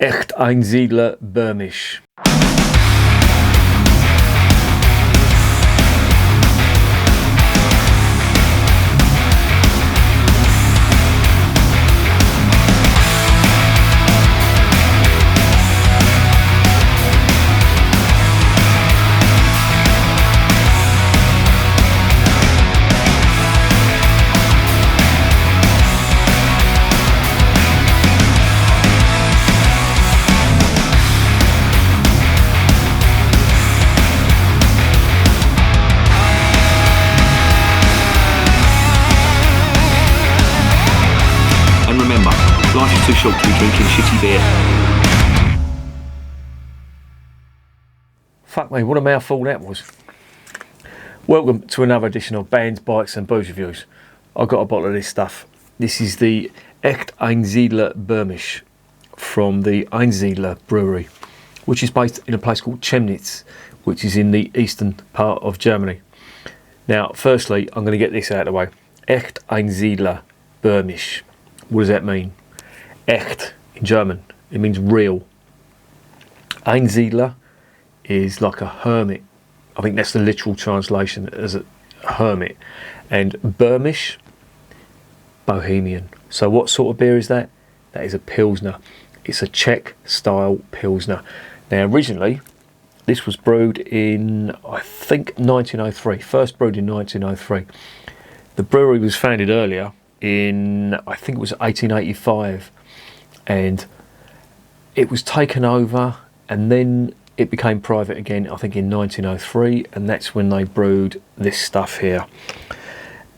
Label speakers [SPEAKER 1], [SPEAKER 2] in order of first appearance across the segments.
[SPEAKER 1] Echt Einsiedler Bömisch.
[SPEAKER 2] Remember, life is too short to be drinking shitty beer.
[SPEAKER 1] Fuck me, what a mouthful that was. Welcome to another edition of Bands, Bikes and Booze Reviews. I've got a bottle of this stuff. This is the Echt Einsiedler Bömisch from the Einsiedler Brewery, which is based in a place called Chemnitz, which is in the eastern part of Germany. Now, firstly, I'm going to get this out of the way. Echt Einsiedler Bömisch. What does that mean? Echt in German, it means real. Einsiedler is like a hermit. I think that's the literal translation as a hermit. And Bömisch, Bohemian. So what sort of beer is that? That is a Pilsner. It's a Czech style Pilsner. Now originally, this was brewed in, I think, 1903. First brewed in 1903. The brewery was founded earlier in, I think it was 1885, and it was taken over and then it became private again, I think in 1903, and that's when they brewed this stuff here.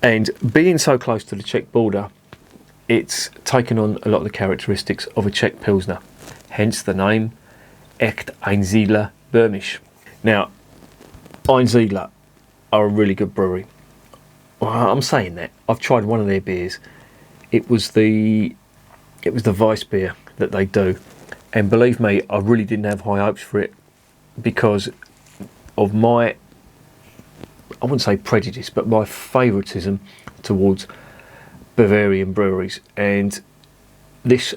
[SPEAKER 1] And being so close to the Czech border, it's taken on a lot of the characteristics of a Czech Pilsner, hence the name Echt Einsiedler Bömisch. Now, Einsiedler are a really good brewery. Well, I'm saying that. I've tried one of their beers. It was the Weiss beer that they do, and believe me, I really didn't have high hopes for it because of my, I wouldn't say prejudice, but my favouritism towards Bavarian breweries. And this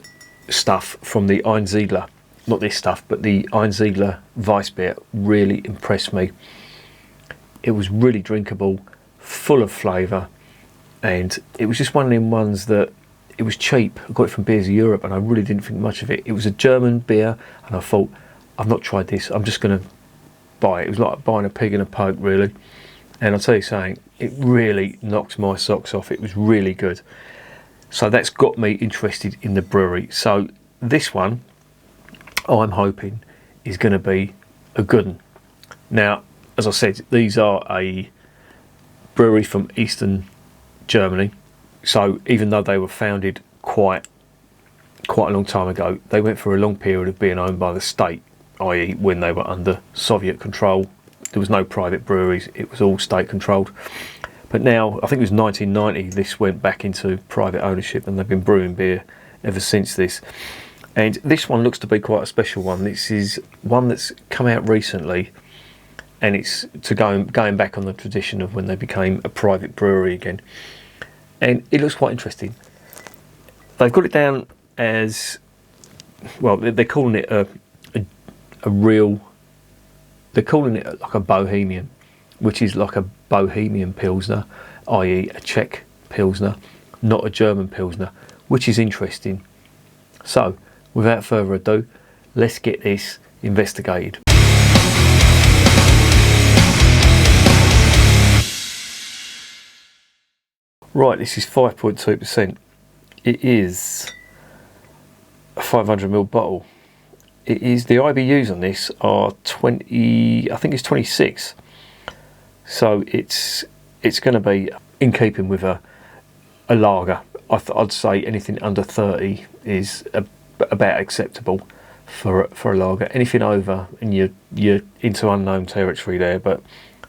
[SPEAKER 1] stuff from the Einsiedler, not this stuff, but the Einsiedler Weiss beer really impressed me. It was really drinkable, full of flavour, and it was just one of them ones that it was cheap. I got it from Beers of Europe and I really didn't think much of it. It was a German beer and I thought, I've not tried this, I'm just going to buy it. It was like buying a pig in a poke, really. And I'll tell you something, it really knocked my socks off. It was really good. So that's got me interested in the brewery. So this one, I'm hoping, is going to be a good one. Now, as I said, these are a brewery from eastern Germany, so even though they were founded quite a long time ago, they went for a long period of being owned by the state, i.e. when they were under Soviet control. There was no private breweries, it was all state controlled. But now, I think it was 1990, this went back into private ownership and they've been brewing beer ever since this. And this one looks to be quite a special one. This is one that's come out recently, and it's to going back on the tradition of when they became a private brewery again. And it looks quite interesting. They've got it down as, well, they're calling it a real, they're calling it like a Bohemian, which is like a Bohemian Pilsner, i.e. a Czech Pilsner, not a German Pilsner, which is interesting. So, without further ado, let's get this investigated. Right, this is 5.2%. It is a 500ml bottle. It is, the IBUs on this are 20, I think it's 26. So it's going to be in keeping with a lager. I'd say anything under 30 is about acceptable for a lager. Anything over, and you're into unknown territory there. But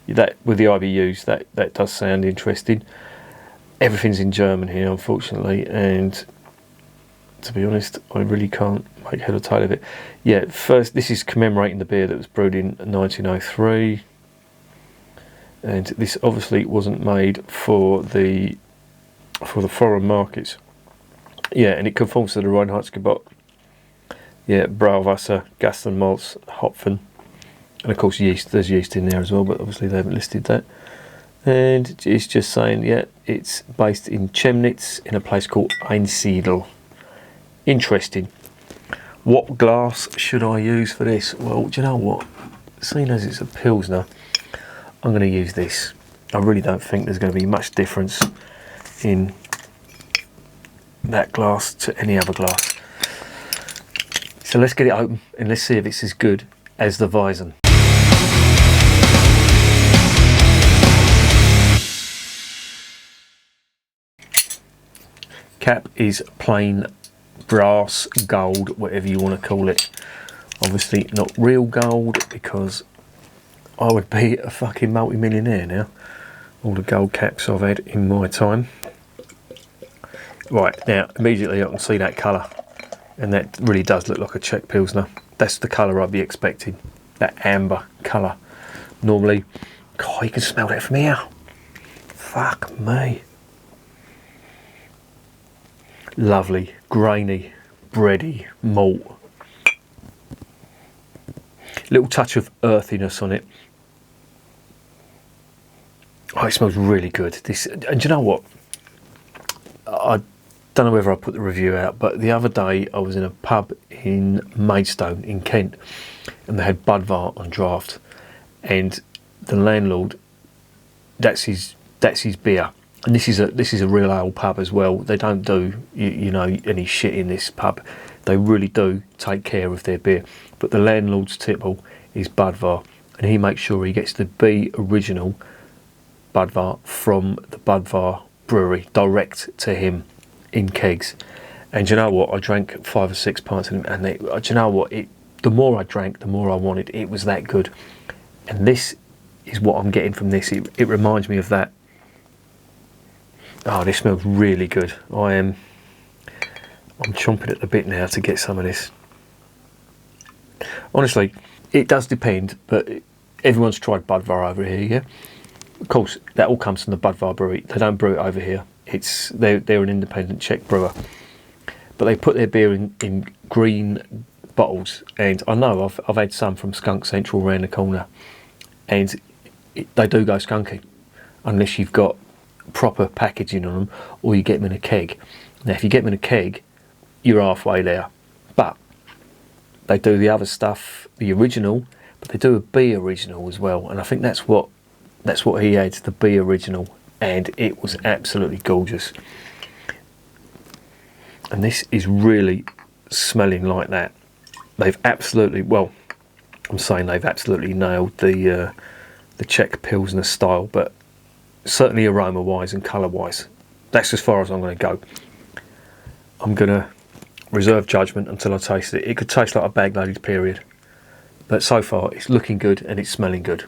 [SPEAKER 1] that, with the IBUs, that does sound interesting. Everything's in German here, unfortunately, and to be honest, I really can't make head or tail of it. Yeah, first, this is commemorating the beer that was brewed in 1903, and this obviously wasn't made for the foreign markets. Yeah, and it conforms to the Reinheitsgebot. Yeah, Brauhaus, Gaston malts, Hopfen, and of course yeast. There's yeast in there as well, but obviously they haven't listed that. And it's just saying, yeah, it's based in Chemnitz in a place called Einsiedler. Interesting. What glass should I use for this? Well, do you know what? Seeing as it's a Pilsner, I'm going to use this. I really don't think there's going to be much difference in that glass to any other glass. So let's get it open and let's see if it's as good as the Weizen. Cap is plain brass, gold, whatever you want to call it. Obviously not real gold, because I would be a fucking multi-millionaire now. All the gold caps I've had in my time. Right, now immediately I can see that colour, and that really does look like a Czech Pilsner. That's the colour I'd be expecting, that amber colour. Normally, God, you can smell that from here. Fuck me. Lovely, grainy, bready malt. Little touch of earthiness on it. Oh, it smells really good. This, and do you know what? I don't know whether I put the review out, but the other day I was in a pub in Maidstone in Kent, and they had Budvar on draft, and the landlord, that's his beer. And this is a real ale pub as well. They don't do you know any shit in this pub. They really do take care of their beer. But the landlord's tipple is Budvar, and he makes sure he gets the B original Budvar from the Budvar Brewery direct to him in kegs. And do you know what? I drank 5 or 6 pints of them, and do you know what? The more I drank, the more I wanted. It was that good. And this is what I'm getting from this. It reminds me of that. Oh, this smells really good. I'm chomping at the bit now to get some of this. Honestly, it does depend, but everyone's tried Budvar over here, yeah? Of course, that all comes from the Budvar Brewery. They don't brew it over here. They're an independent Czech brewer. But they put their beer in green bottles, and I know I've had some from Skunk Central around the corner, and they do go skunky, unless you've got proper packaging on them, or you get them in a keg. Now if you get them in a keg, you're halfway there. But they do the other stuff, the original, but they do a B original as well, and I think that's what he had, the B original, and it was absolutely gorgeous. And this is really smelling like that. They've absolutely, well, I'm saying they've absolutely nailed the Czech Pilsner style, but certainly aroma wise and colour wise, that's as far as I'm going to go. I'm going to reserve judgment until I taste it. It could taste like a bag loaded period, but so far it's looking good and it's smelling good.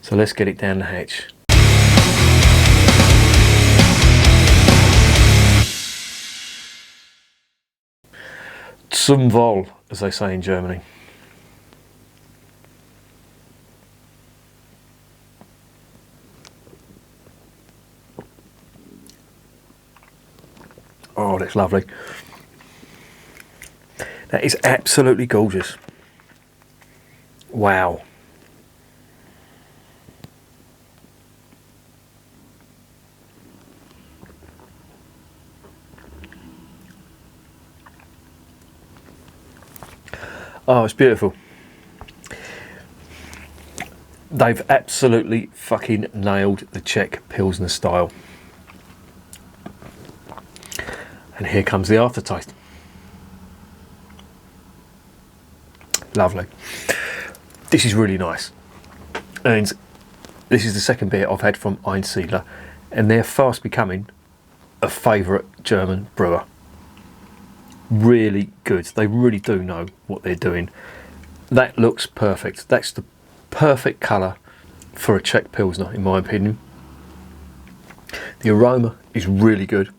[SPEAKER 1] So let's get it down the hatch. Zum Wohl, as they say in Germany. Oh, that's lovely. That is absolutely gorgeous. Wow. Oh, it's beautiful. They've absolutely fucking nailed the Czech Pilsner style. And here comes the aftertaste. Lovely. This is really nice. And this is the second beer I've had from Einsiedler, and they're fast becoming a favourite German brewer. Really good. They really do know what they're doing. That looks perfect. That's the perfect colour for a Czech Pilsner, in my opinion. The aroma is really good.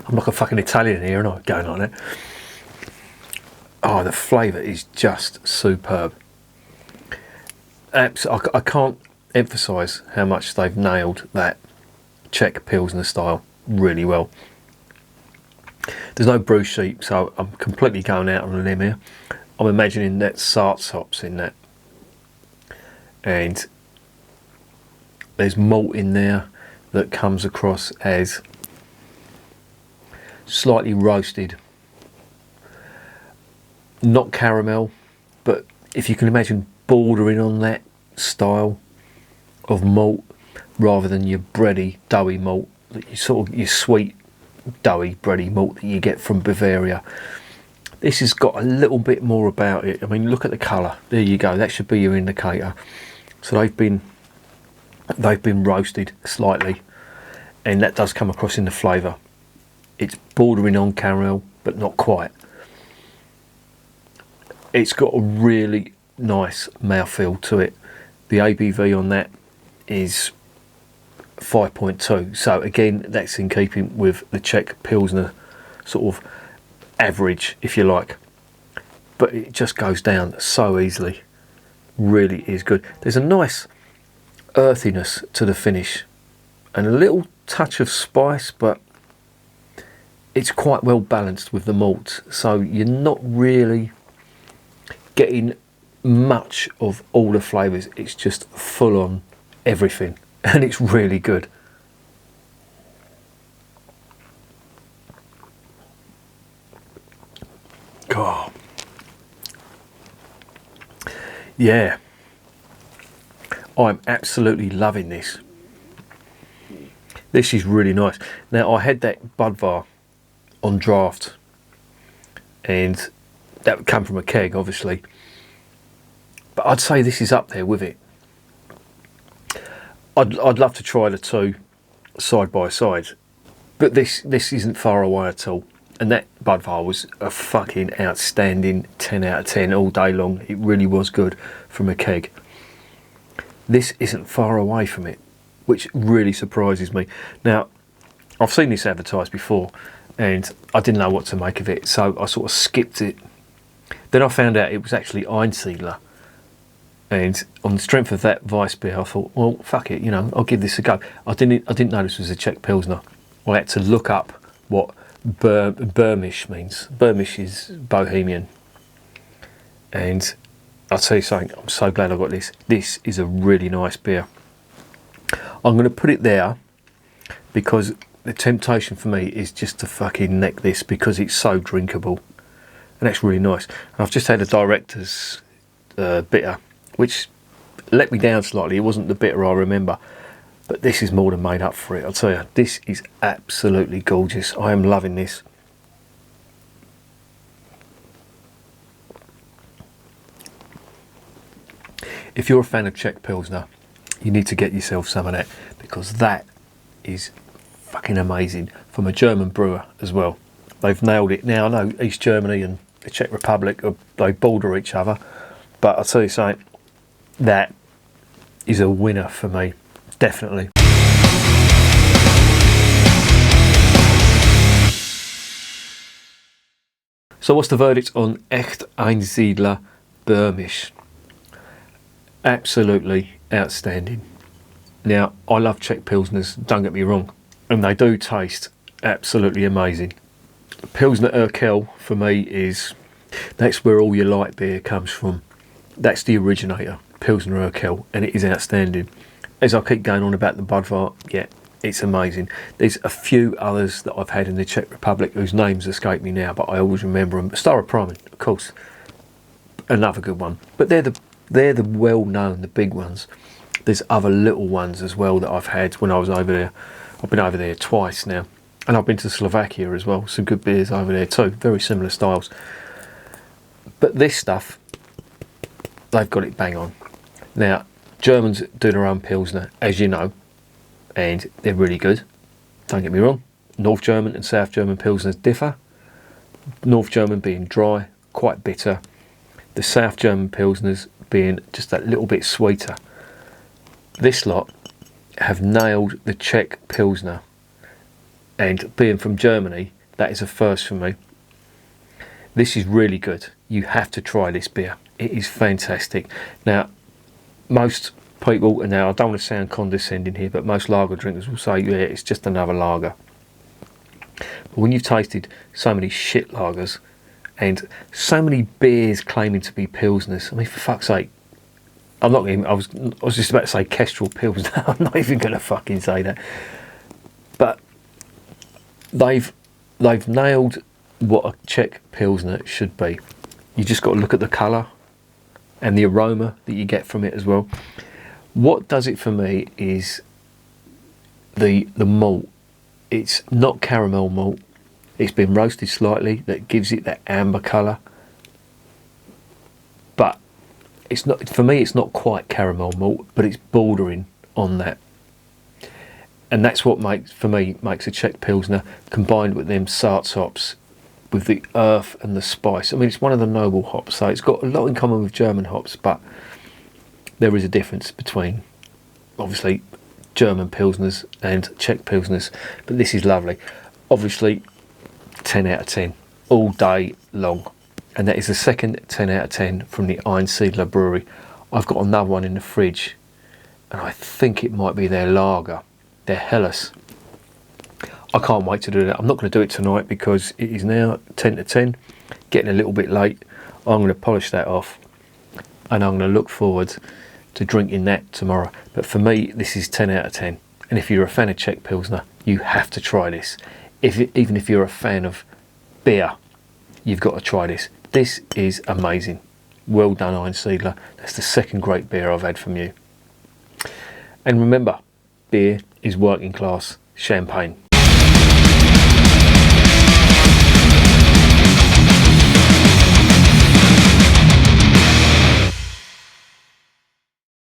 [SPEAKER 1] I'm like a fucking Italian here, and I'm going on it. Oh, the flavour is just superb. I can't emphasise how much they've nailed that Czech Pilsner style really well. There's no brew sheet, so I'm completely going out on a limb here. I'm imagining that Sarts hops in that, and there's malt in there that comes across as slightly roasted, not caramel, but if you can imagine bordering on that style of malt rather than your bready, doughy malt, that you sort of your sweet, doughy, bready malt that you get from Bavaria. This has got a little bit more about it. I mean, look at the colour. There you go. That should be your indicator. So they've been roasted slightly, and that does come across in the flavour. It's bordering on caramel, but not quite. It's got a really nice mouthfeel to it. The ABV on that is 5.2. So again, that's in keeping with the Czech Pilsner sort of average, if you like. But it just goes down so easily. Really is good. There's a nice earthiness to the finish and a little touch of spice, but it's quite well balanced with the malt, so you're not really getting much of all the flavours. It's just full on everything, and it's really good. God, yeah, I'm absolutely loving this. This is really nice. Now, I had that Budvar on draft, and that would come from a keg, obviously, but I'd say this is up there with it. I'd love to try the two side by side, but this isn't far away at all. And that Budvar was a fucking outstanding 10 out of 10 all day long. It really was good from a keg. This isn't far away from it, which really surprises me. Now, I've seen this advertised before, and I didn't know what to make of it, so I sort of skipped it. Then I found out it was actually Einsiedler, and on the strength of that Weiss beer, I thought, well, fuck it, you know, I'll give this a go. I didn't know this was a Czech Pilsner. I had to look up what Bömisch means. Bömisch is Bohemian, and I'll tell you something, I'm so glad I got this. This is a really nice beer. I'm going to put it there because the temptation for me is just to fucking neck this because it's so drinkable, and that's really nice. And I've just had a director's bitter, which let me down slightly. It wasn't the bitter I remember, but this is more than made up for it. I'll tell you, this is absolutely gorgeous. I am loving this. If you're a fan of Czech Pilsner, you need to get yourself some of that, because that is fucking amazing from a German brewer as well. They've nailed it. Now, I know East Germany and the Czech Republic, they border each other, but I'll tell you something, that is a winner for me, definitely. So what's the verdict on Echt Einsiedler Bömisch? Absolutely outstanding. Now, I love Czech Pilsners, don't get me wrong, and they do taste absolutely amazing. Pilsner Urquell for me that's where all your light beer comes from. That's the originator, Pilsner Urquell, and it is outstanding. As I keep going on about the Budvar, yeah, it's amazing. There's a few others that I've had in the Czech Republic whose names escape me now, but I always remember them. Staropramen, of course, another good one. But they're the well-known, the big ones. There's other little ones as well that I've had when I was over there. I've been over there twice now, and I've been to Slovakia as well. Some good beers over there too, very similar styles. But this stuff, they've got it bang on. Now, Germans do their own Pilsner, as you know, and they're really good. Don't get me wrong, North German and South German Pilsners differ. North German being dry, quite bitter. The South German Pilsners being just that little bit sweeter. This lot have nailed the Czech Pilsner, and being from Germany, that is a first for me. This is really good. You have to try this beer. It is fantastic. Now, most people, and now I don't want to sound condescending here, but most lager drinkers will say, yeah, it's just another lager. But when you've tasted so many shit lagers and so many beers claiming to be Pilsners, I mean, for fuck's sake, I'm not even, I was just about to say Kestrel Pilsner. I'm not even going to fucking say that. But they've nailed what a Czech Pilsner should be. You just got to look at the colour and the aroma that you get from it as well. What does it for me is the malt. It's not caramel malt. It's been roasted slightly. That gives it that amber colour. But it's not, for me, it's not quite caramel malt, but it's bordering on that. And that's what makes a Czech Pilsner, combined with them Sarts hops, with the earth and the spice. I mean, it's one of the noble hops, so it's got a lot in common with German hops, but there is a difference between, obviously, German Pilsners and Czech Pilsners, but this is lovely. Obviously, 10 out of 10, all day long. And that is the second 10 out of 10 from the Einsiedler Brewery. I've got another one in the fridge, and I think it might be their lager, their Helles. I can't wait to do that. I'm not going to do it tonight because it is now 10 to 10, getting a little bit late. I'm going to polish that off, and I'm going to look forward to drinking that tomorrow. But for me, this is 10 out of 10. And if you're a fan of Czech Pilsner, you have to try this. Even if you're a fan of beer, you've got to try this. This is amazing. Well done, Einsiedler. That's the second great beer I've had from you. And remember, beer is working class champagne.